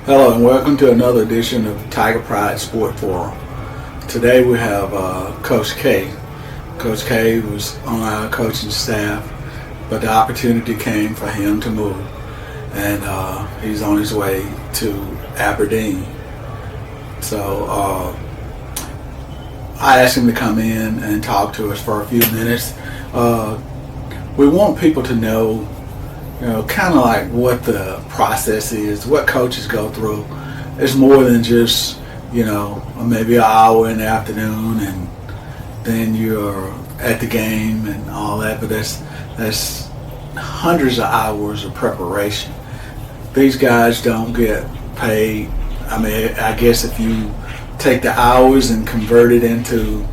Hello and welcome to another edition of Tiger Pride Sport Forum. Today we have Coach K. Coach K was on our coaching staff, but the opportunity came for him to move, and he's on his way to Aberdeen. So I asked him to come in and talk to us for a few minutes. We want people to know, kind of like what the process is, what coaches go through. It's more than just, maybe an hour in the afternoon and then you're at the game and all that, but that's hundreds of hours of preparation. These guys don't get paid. I mean, I guess if you take the hours and convert it into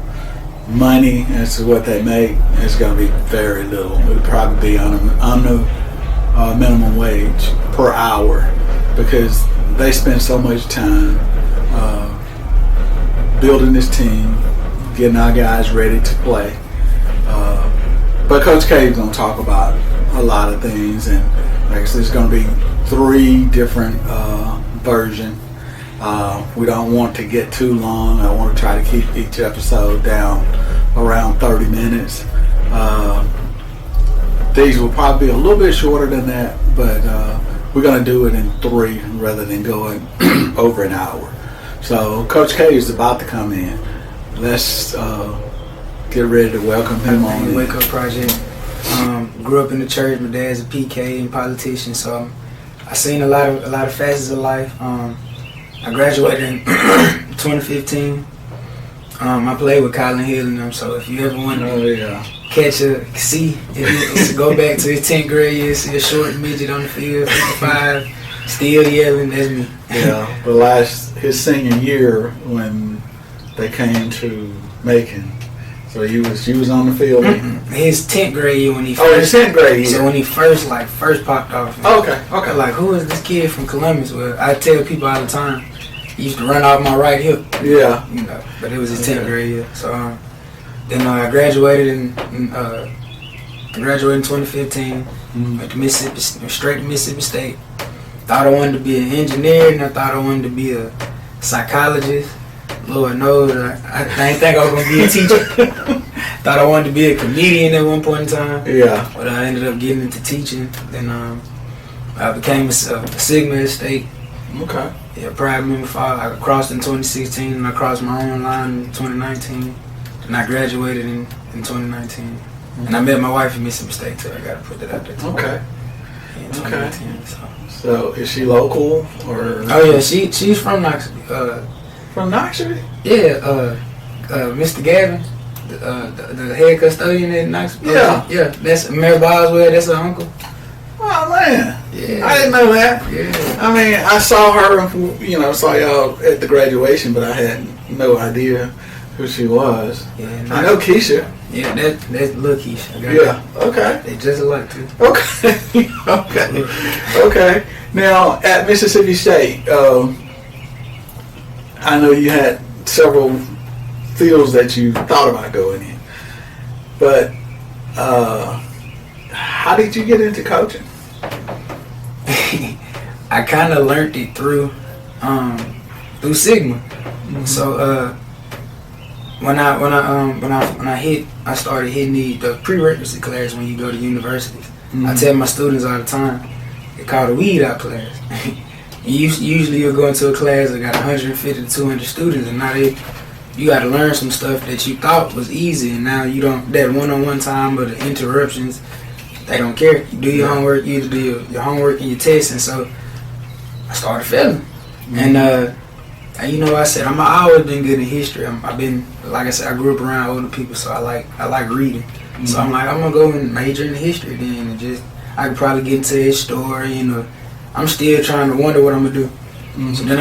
money as to what they make, it's going to be very little. It would probably be on the minimum wage per hour, because they spend so much time building this team, getting our guys ready to play. But Coach K is going to talk about a lot of things, and like I said, there's going to be 3 different versions. We don't want to get too long. I want to try to keep each episode down around 30 minutes. These will probably be a little bit shorter than that, but we're going to do it in 3 rather than going over an hour. So Coach K is about to come in. Let's get ready to welcome him on. Wake Up Project. Grew up in the church. My dad's a PK and politician, so I seen a lot of facets of life. I graduated in 2015. I played with Colin Hill and them, so if you ever want to go back to his 10th grade year, see a short midget on the field, 55, still yelling, that's me. Yeah, but his senior year when they came to Macon, so you was on the field. His 10th grade year when he first. His 10th grade year. So when he first popped off. Okay. Like, who is this kid from Columbus? Well, I tell people all the time, he used to run off my right hip. Yeah. But it was his 10th grade year. So then I graduated in 2015. Went to Mississippi, straight to Mississippi State. Thought I wanted to be an engineer, and I thought I wanted to be a psychologist. Lord knows, I didn't think I was going to be a teacher. Thought I wanted to be a comedian at one point in time. Yeah. But I ended up getting into teaching. Then I became a Sigma at State. Okay. Yeah, Pride member. I crossed in 2016, and I crossed my own line in 2019. And I graduated in 2019. Mm-hmm. And I met my wife in Mississippi State, too. I got to put that out there, too. Okay. In 2019, So is she local, or? Oh, yeah, she's from Noxubee. From Noxubee? Yeah, Mr. Gavin, the head custodian at Noxubee. Yeah. Yeah, that's Mary Boswell, that's her uncle. Oh, man. Yeah. I didn't know that. Yeah. I mean, I saw her, saw y'all at the graduation, but I had no idea who she was. Yeah, I know Keisha. Yeah, that's little Keisha. Yeah, okay. They just alike too. Okay. Okay. Now, at Mississippi State, I know you had several fields that you thought about going in, but how did you get into coaching? I kind of learned it through Sigma. Mm-hmm. So when I started hitting the prerequisite class when you go to universities. Mm-hmm. I tell my students all the time, they call the weed out class. Usually you'll go into a class that got 150 to 200 students, and now you got to learn some stuff that you thought was easy, and now you don't. That one-on-one time or the interruptions, they don't care. You do your homework, you either do your homework and your tests, and so I started failing. Mm-hmm. And I said I've always been good in history. I've been, like I said, I grew up around older people, so I like reading. Mm-hmm. So I'm like, I'm gonna go and major in history then, and I could probably get into his story. I'm still trying to wonder what I'm gonna do. Mm-hmm. So then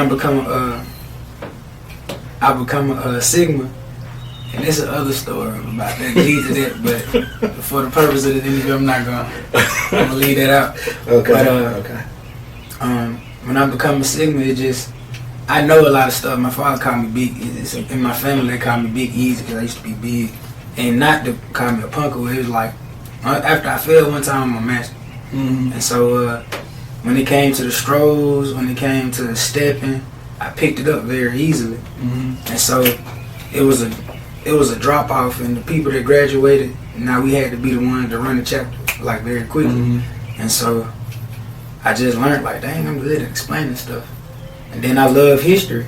I become a Sigma, and it's another story about that. Lead to that, but for the purpose of the interview, I'm gonna leave that out. Okay. But, okay. When I become a Sigma, I know a lot of stuff. My father called me Big. In my family, they called me Big Easy because I used to be big, and not to call me a punk. It was like after I failed one time, I'm a master. Mm-hmm. And so when it came to the strolls, when it came to the stepping, I picked it up very easily. And so it was a drop off, and the people that graduated, now we had to be the ones to run the chapter like very quickly. And so I just learned like, dang, I'm good at explaining stuff. And then I love history.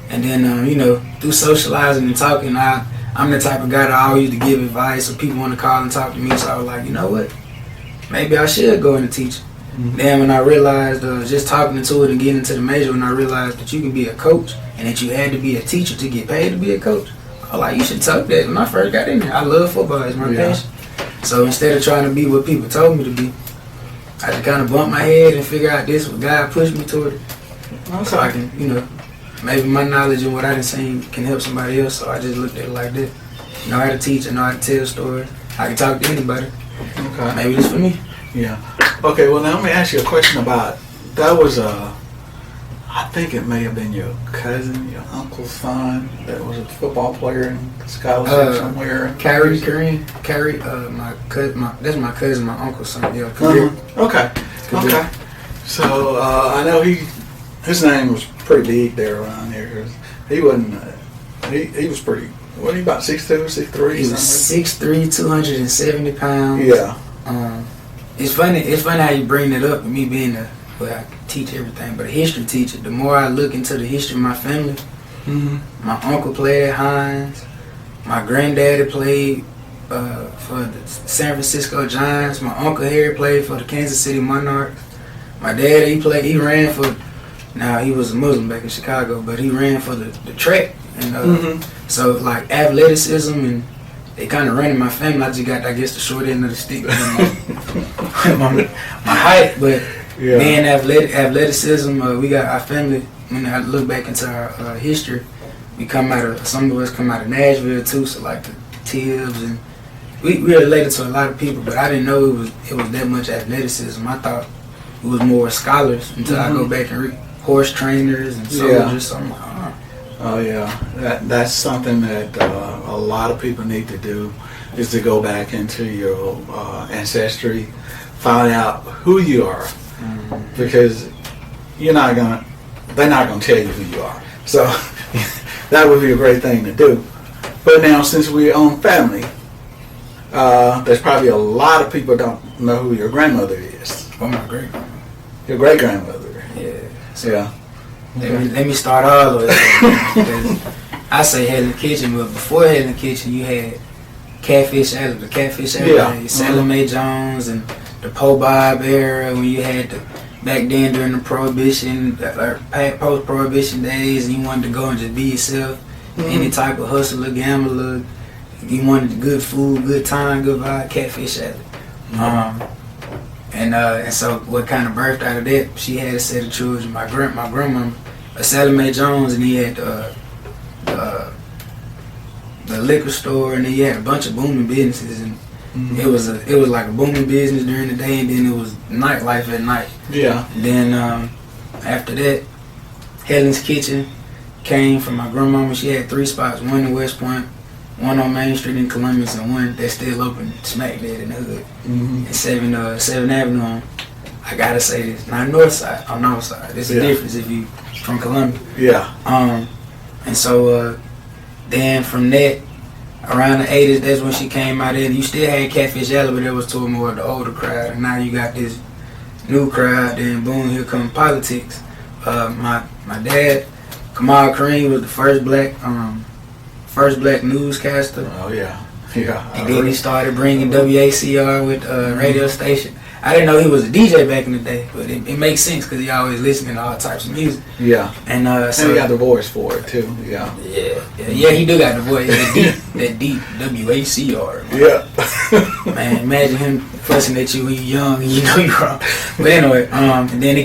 And then you know, through socializing and talking, I'm the type of guy that always used to give advice, or people want to call and talk to me. So I was like, you know what? Maybe I should go into teaching. Then when I realized, just talking into it and getting into the major, when I realized that you could be a coach and that you had to be a teacher to get paid to be a coach, I was like, you should talk that. When I first got in there, I love football. It's my passion. So instead of trying to be what people told me to be, I just kind of bumped my head and figure out this what God pushed me toward it. So I can, you know, maybe my knowledge and what I done seen can help somebody else. So I just looked at it like that. I know how to teach, I know how to tell stories. I can talk to anybody. Okay. Maybe it's for me. Yeah. Okay, well now let me ask you a question about, that was I think it may have been your cousin, your uncle's son that was a football player in scholarship somewhere. Kyrie, my cousin, that's my cousin, my uncle's son. Yeah, Kareem. Okay. Okay. So I know his name was pretty big there around here. He wasn't. He was pretty. What, he about 6'2", 6'3"? He was 6'3", 270 pounds. Yeah. It's funny how you bring that up, and me being I teach everything, but a history teacher. The more I look into the history of my family, my uncle played at Hines. My granddaddy played for the San Francisco Giants. My uncle Harry played for the Kansas City Monarchs. My dad, he ran for. Now he was a Muslim back in Chicago, but he ran for the track, and so like athleticism, and they kind of ran in my family. I just got, I guess, the short end of the stick, my height, but being athleticism, we got our family. When I look back into our history, some of us come out of Nashville too, so like the Tibbs, and we related to a lot of people, but I didn't know it was that much athleticism. I thought it was more scholars until I go back and read horse trainers and soldiers. So I'm like, oh yeah, that's something that a lot of people need to do, is to go back into your ancestry, find out who you are, because they're not gonna tell you who you are. So that would be a great thing to do. But now, since we're on family, there's probably a lot of people don't know who your grandmother is. Oh, my great-grandmother. Your great-grandmother. Yeah. So yeah. Let me start all the way. I say Head in the Kitchen, but before Head in the Kitchen, you had Catfish Alley, Sallie Mae Jones, and the Po Bob era, when you had back then during the Prohibition, post-Prohibition days, and you wanted to go and just be yourself. Any type of hustler, gambler, you wanted good food, good time, good vibe, Catfish Alley. And so what kind of birthed out of that, she had a set of children. My grandma, Sallie Mae Jones, and he had the liquor store, and then he had a bunch of booming businesses, and it was like a booming business during the day, and then it was nightlife at night. Yeah. And then after that, Helen's Kitchen came from my grandmama. She had 3 spots, one in West Point, one on Main Street in Columbus, and one that's still open smack dead in the hood. And 7th Avenue I gotta say this, not north side, on north side. There's a difference if you from Columbia. Yeah. And so then from that, around the 80s, that's when she came out in. You still had Catfish Alley, but that was to more of the older crowd. And now you got this new crowd, then boom, here come politics. My dad, Kamal Kareem, was the first black newscaster. Oh yeah. Yeah. And then he started bringing WACR with radio station. I didn't know he was a DJ back in the day, but it makes sense because he always listening to all types of music. Yeah. And so he got the voice for it too. Yeah. Yeah, he do got the voice. That deep WACR. Man. Yeah. Man, imagine him fussing at you when you're young and you know you're wrong. But anyway, and then he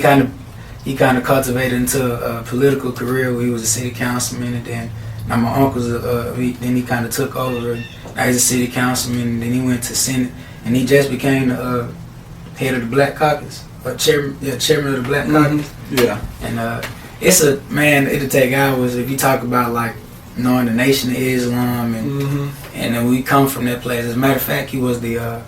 kind of cultivated into a political career where he was a city councilman, and then now my uncle's then he kind of took over. Now he's a city councilman, and then he went to Senate, and he just became the head of the Black Caucus, or chairman of the Black Caucus. Yeah. And it'll take hours if you talk about like knowing the Nation of Islam, and then we come from that place. As a matter of fact, he was the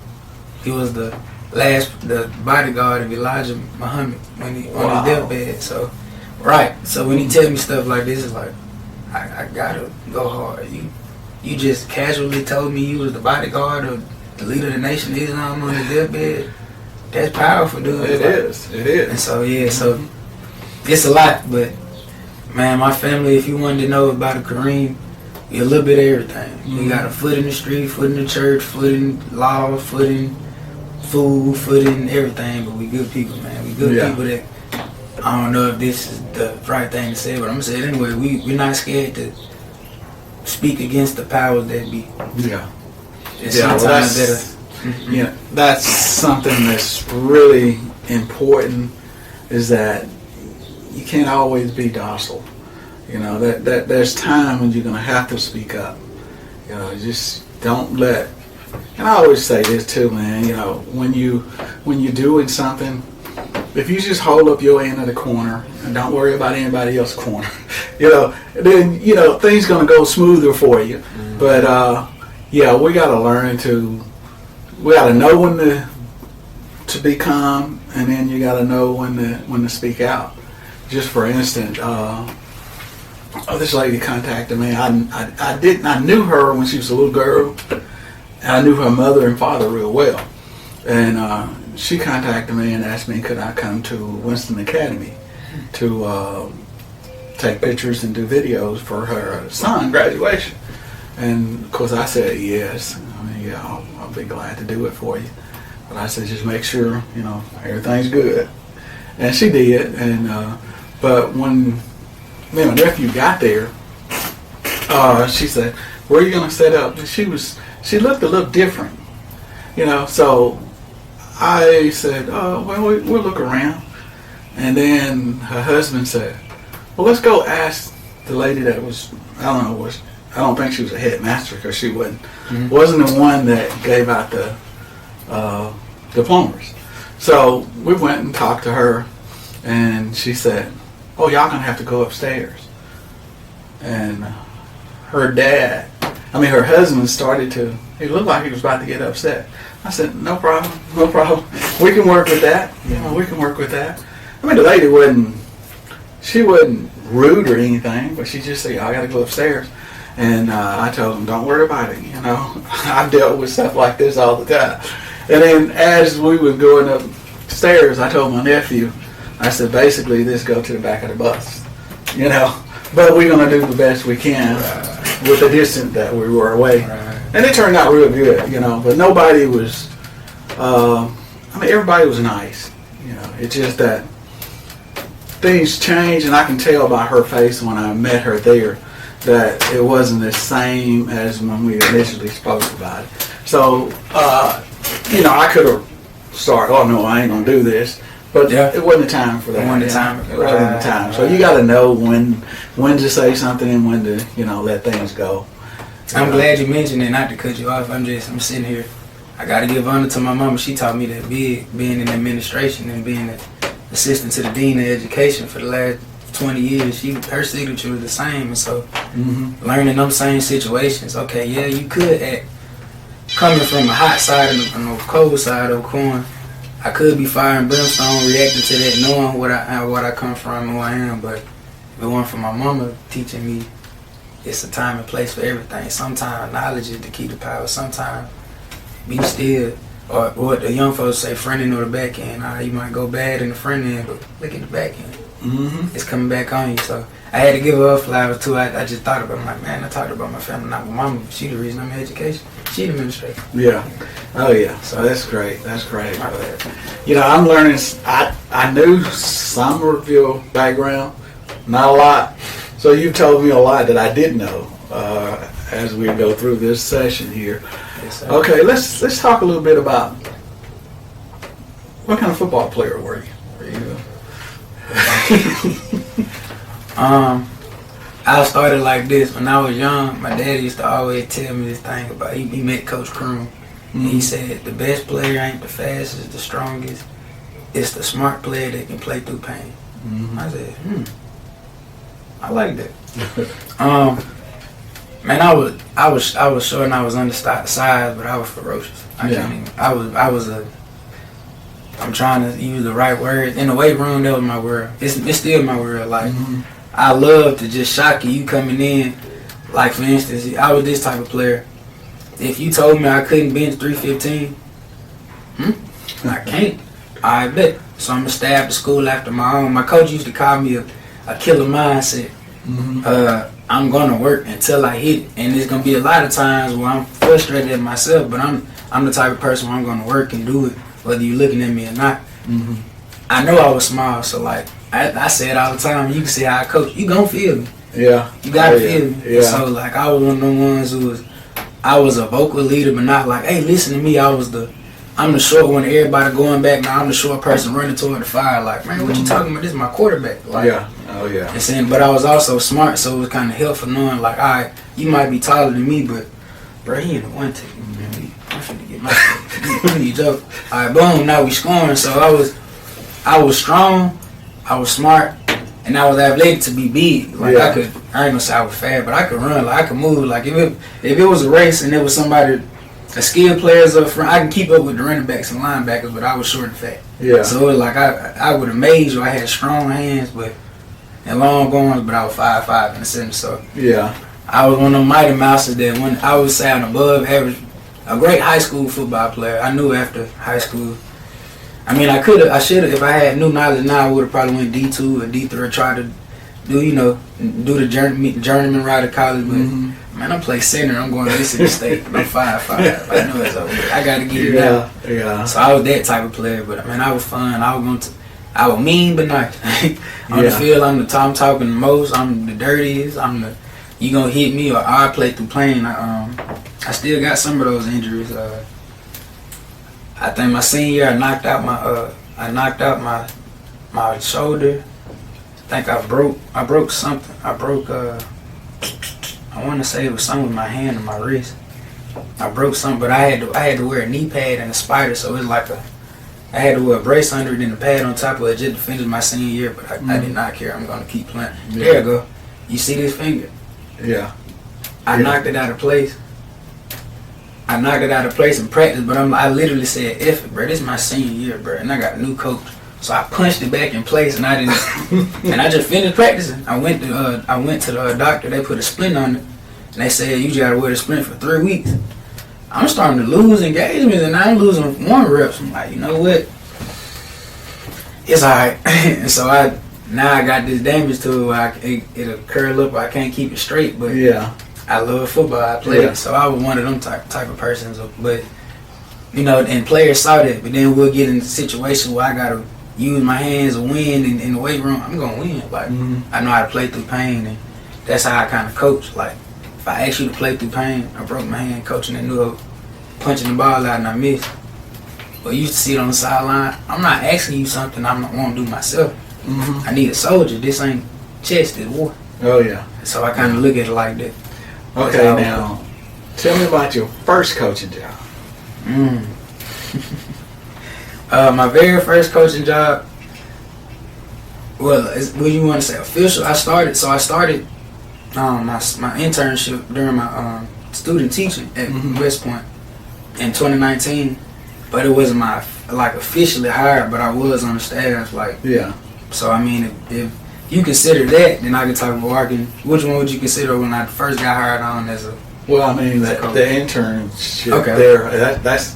the bodyguard of Elijah Muhammad when he on his deathbed. So, right. So when he tell me stuff like this, it's like I gotta go hard. You just casually told me you was the bodyguard of the leader of the nation of Islam on his deathbed. That's powerful, dude. It is. And so so it's a lot, but man, my family. If you wanted to know about a Kareem, you're a little bit of everything. You got a foot in the street, foot in the church, foot in law, foot in food, foot in everything, but we good people, man. We good people that, I don't know if this is the right thing to say, but I'm gonna say it anyway. We're not scared to speak against the powers that be. Yeah. That's something that's really important, is that you can't always be docile. You know, that there's time when you're gonna have to speak up. You know, just don't let. And I always say this too, man. You know, when you're doing something, if you just hold up your end of the corner and don't worry about anybody else's corner, then things gonna go smoother for you. Mm-hmm. But we gotta learn we gotta know when to be calm, and then you gotta know when to speak out. Just for instance, this lady contacted me. I knew her when she was a little girl. I knew her mother and father real well, and she contacted me and asked me could I come to Winston Academy to take pictures and do videos for her son graduation. And of course I said yes. I mean, I'll be glad to do it for you. But I said just make sure everything's good. And she did. And but when me and my nephew got there, she said, "Where are you gonna set up?" She looked a little different, So I said, "Oh, well, we'll look around." And then her husband said, "Well, let's go ask the lady that was, I don't think she was a headmaster, because she wasn't the one that gave out the diplomas." So we went and talked to her, and she said, "Oh, y'all gonna have to go upstairs." And her husband started to, he looked like he was about to get upset. I said, no problem. We can work with that. We can work with that. I mean, the lady wasn't rude or anything, but she just said, I got to go upstairs. And I told him, don't worry about it. I've dealt with stuff like this all the time. And then as we was going upstairs, I told my nephew, I said, basically, this go to the back of the bus. But we're going to do the best we can with the distance that we were away. And it turned out real good, but nobody was, everybody was nice. It's just that things changed, and I can tell by her face when I met her there that it wasn't the same as when we initially spoke about it. So, I could have started, oh no, I ain't going to do this. But it wasn't the time for that. It wasn't the time. So you got to know when to say something and when to, let things go. I'm glad you mentioned it, not to cut you off. I'm sitting here. I got to give honor to my mama. She taught me that being in administration and being an assistant to the dean of education for the last 20 years, her signature was the same. And so learning them same situations, you could act coming from a hot side and a cold side of corn. I could be fire and brimstone, reacting to that, knowing what I come from and who I am. But if it weren't for my mama teaching me, it's a time and place for everything. Sometimes knowledge is the key to power. Sometimes be still, or what the young folks say, front end or the back end. You might go bad in the front end, but look at the back end. It's coming back on you. So I had to give her flowers too. I just thought about it. I'm like, man, I talked about my family, not my mama. She the reason I'm in education. She the administrator. Yeah. Oh yeah. So that's great. That's great. I'm learning. I knew some of your background, not a lot. So you told me a lot that I didn't know as we go through this session here. Yes, sir. Okay, let's talk a little bit about what kind of football player were you? I started like this. When I was young, my daddy used to always tell me this thing about, he met Coach Kroon. And he said, the best player ain't the fastest, the strongest. It's the smart player that can play through pain. I said, I like that. Man, I was short and I was undersized, but I was ferocious. I was I'm trying to use the right words. In the weight room, that was my world. It's still my world. Like, I love to just shock you coming in. Like, for instance, I was this type of player. If you told me I couldn't bench 315, I can't. I bet. So I'm going to stay after school after my own. My coach used to call me a killer mindset. I'm going to work until I hit it. And there's going to be a lot of times where I'm frustrated at myself, but I'm the type of person where I'm going to work and do it, whether you're looking at me or not. I know I was small, so like, I say it all the time. You can see how I coach. You going to feel me. Yeah. You got to feel me. Yeah. So like, I was one of the ones who I was a vocal leader, but not like, hey, listen to me. I'm the short one. Everybody going back. Now I'm the short person running toward the fire. Like, man, what you talking about? This is my quarterback. Like, yeah. Oh yeah. And saying, but I was also smart, so it was kind of helpful knowing, like, all right, you might be taller than me, but bro, he in the one take. I'm finna get my you joke. All right, boom. Now we scoring. So I was strong. I was smart. And I was athletic to be big. Like, I ain't gonna say I was fast, but I could run. Like, I could move. Like, if it was a race and there was somebody, a skilled players up front, I can keep up with the running backs and linebackers, but I was short and fat. Yeah. So it was like, I would amaze you. I had strong hands, and long arms, but I was 5'5" in the center. So I was one of them mighty mouses that when I was saying above average, a great high school football player. I knew after high school. I mean, I should have, if I had new knowledge now, I would have probably went D2 or D3 or tried to do the journeyman route of college. But, man, I'm play center. I'm going to Mississippi State. I'm 5'5". I know it's over. I got to get it out. Yeah. So I was that type of player. But, man, I was fun. I was mean but nice. On the field, I'm talking the most. I'm the dirtiest. You going to hit me or I play through playing. I still got some of those injuries. I think my senior year, I knocked out my shoulder. I think I broke something. I want to say it was something with my hand and my wrist. I broke something, but I had to wear a knee pad and a spider, so it was like I had to wear a brace under it and a pad on top of it just to finish my senior year. But I did not care. I'm gonna keep playing. Yeah. There you go. You see this finger? Yeah. I knocked it out of place. In practice, but I literally said, "F it, bro. This is my senior year, bro, and I got a new coach." So I punched it back in place, and I didn't. And I just finished practicing. I went to the doctor. They put a splint on it, and they said, "You just gotta wear the splint for 3 weeks." I'm starting to lose engagements, and I'm losing 1 reps. I'm like, you know what? It's alright. And so I got this damage to it where it'll curl up. I can't keep it straight, but I love football. I played it, so I was one of them type of persons. But and players saw that. But then we'll get in a situation where I gotta use my hands to win in the weight room. I'm gonna win. Like I know how to play through pain, and that's how I kind of coach. Like if I ask you to play through pain, I broke my hand coaching at New Hope, punching the ball out and I missed. But you used to sit on the sideline. I'm not asking you something I don't want to do myself. I need a soldier. This ain't chess, it's war. Oh yeah. So I kind of look at it like that. Okay, now tell me about your first coaching job. My very first coaching job. Well, what you want to say official? I started my internship during my student teaching at West Point in 2019, but it wasn't my officially hired, but I was on the staff. So I mean, if you consider that, then I can talk about working. Which one would you consider when I first got hired on as a? Well, I mean, the internship there. That's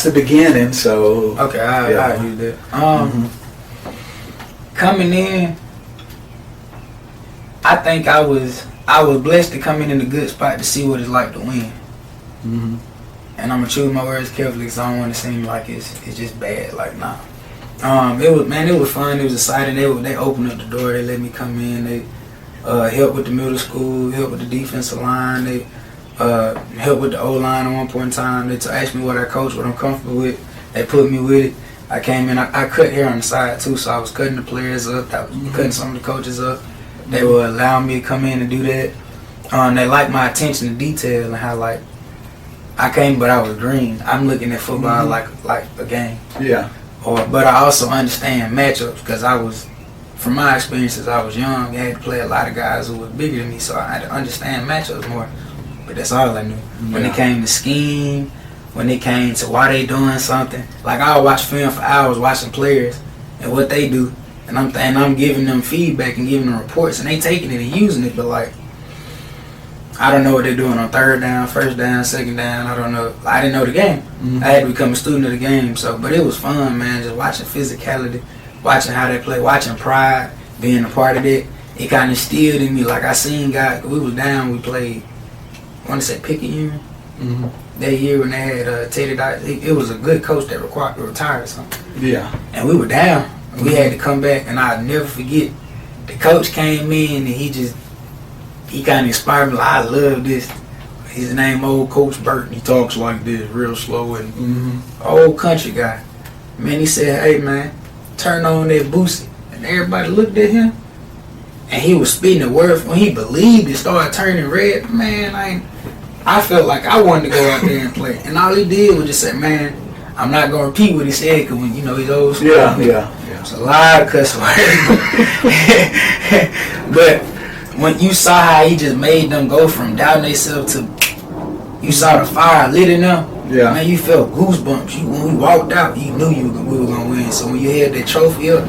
the beginning. So I do that. Coming in, I think I was blessed to come in a good spot to see what it's like to win. And I'm gonna choose my words carefully because I don't want to seem like it's just bad. Like nah. It was fun. It was exciting. They opened up the door. They let me come in. They helped with the middle school, helped with the defensive line. They helped with the O-line at one point in time. They asked me what I coach, what I'm comfortable with. They put me with it. I came in. I cut hair on the side too, so I was cutting the players up. I was cutting some of the coaches up. They were allowing me to come in and do that. They liked my attention to detail and how I came, but I was green. I'm looking at football like a game. Yeah. But I also understand matchups because from my experiences, I was young. I had to play a lot of guys who were bigger than me, so I had to understand matchups more. But that's all I knew. When it came to scheme, when it came to why they doing something. Like I would watch film for hours watching players and what they do, and I'm giving them feedback and giving them reports, and they taking it and using it. But like, I don't know what they're doing on third down, first down, second down. I don't know. I didn't know the game. I had to become a student of the game. So, but it was fun, man. Just watching physicality, watching how they play, watching pride, being a part of it. It kind of instilled in me. Like I seen guys. We was down. We played. I want to say Pickett Union. That year when they had Teddy Dice. It was a good coach that retired or something. Yeah. And we were down. We had to come back, and I'll never forget. The coach came in and he kind of inspired me. Like, I love this. His name old Coach Burton. He talks like this, real slow and old country guy. Man, he said, "Hey man, turn on that Boosie," and everybody looked at him, and he was spitting the words. When he believed it started turning red, man, I felt like I wanted to go out there and play. And all he did was just say, "Man, I'm not gonna repeat what he said because when he's old school." Yeah. It's a lot of cuss words, but when you saw how he just made them go from doubting themselves to, you saw the fire lit in them. Yeah. Man, you felt goosebumps. When we walked out, you knew we were gonna win. So when you had that trophy up,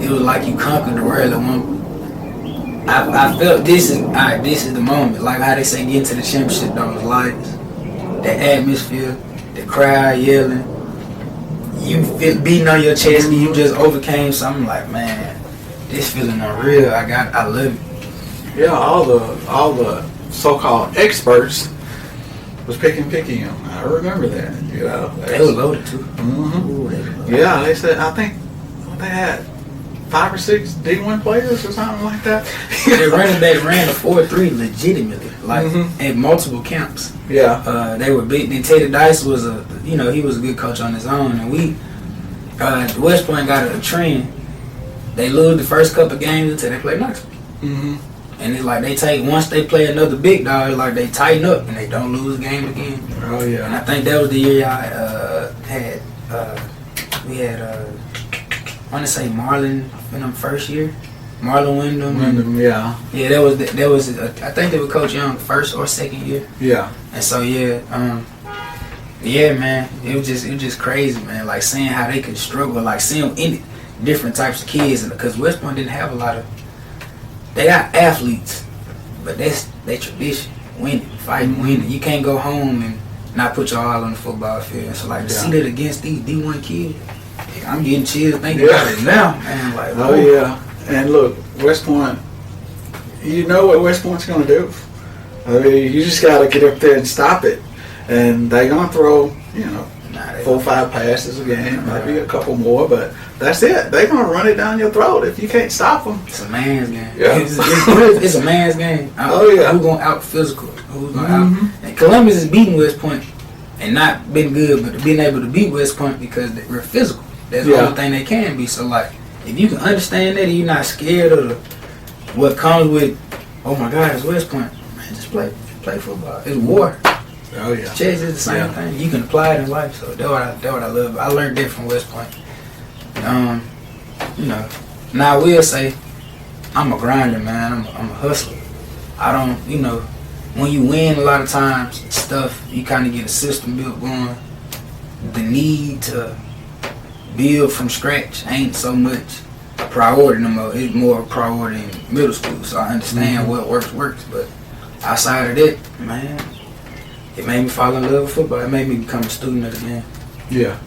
it was like you conquered the world. I felt this is the moment. Like how they say, getting to the championship, those lights, the atmosphere, the crowd yelling. You feel beating on your chest and you just overcame something. Like, man, this feeling unreal. I love it. Yeah, all the so-called experts was picking him. I remember that. They were loaded too. Mm-hmm. Ooh, they were loaded. Yeah, they said I think they had 5 or 6 D1 players or something like that. Their running back ran a 4.3 legitimately, like at multiple camps. Yeah. They were big. Then Teddy Dice was he was a good coach on his own, and we West Point got a trend. They lose the first couple games until they play Noxubee. And it's like once they play another big dog, like they tighten up and they don't lose a game again. Oh yeah. And I think that was the year we had I want to say Marlon in them first year. Marlon Wyndham. Yeah. Yeah, that was I think they were Coach Young first or second year. Yeah. And so yeah, man, it was just crazy, man. Like seeing how they could struggle, like seeing any different types of kids, because West Point didn't have a lot of. They got athletes, but that's their tradition. Winning, fighting, winning. You can't go home and not put your all on the football field. So like to see that against these D1 kids, I'm getting chills thinking about it now, man. Like, oh yeah. And look, West Point. You know what West Point's gonna do. I mean, you just gotta get up there and stop it. And they're gonna throw, 4 or 5 passes a game, maybe a couple more, but that's it. They're gonna run it down your throat if you can't stop them. It's a man's game. Yeah. It's a man's game. Who's gonna out physical? Who's gonna out? And Columbus is beating West Point and not been good, but being able to beat West Point because we're physical. That's the only thing they can be. So like, if you can understand that and you're not scared of what comes with, oh my God, it's West Point, man, just play football. It's war. Oh yeah. Chess is the same thing. You can apply it in life. So that's what I love. I learned that from West Point. Now I will say, I'm a grinder, man. I'm a hustler. I don't, when you win a lot of times, stuff, you kind of get a system built going. The need to build from scratch ain't so much a priority no more. It's more a priority in middle school. So I understand what works. But outside of that, man, it made me fall in love with football. It made me become a student of the game. Yeah.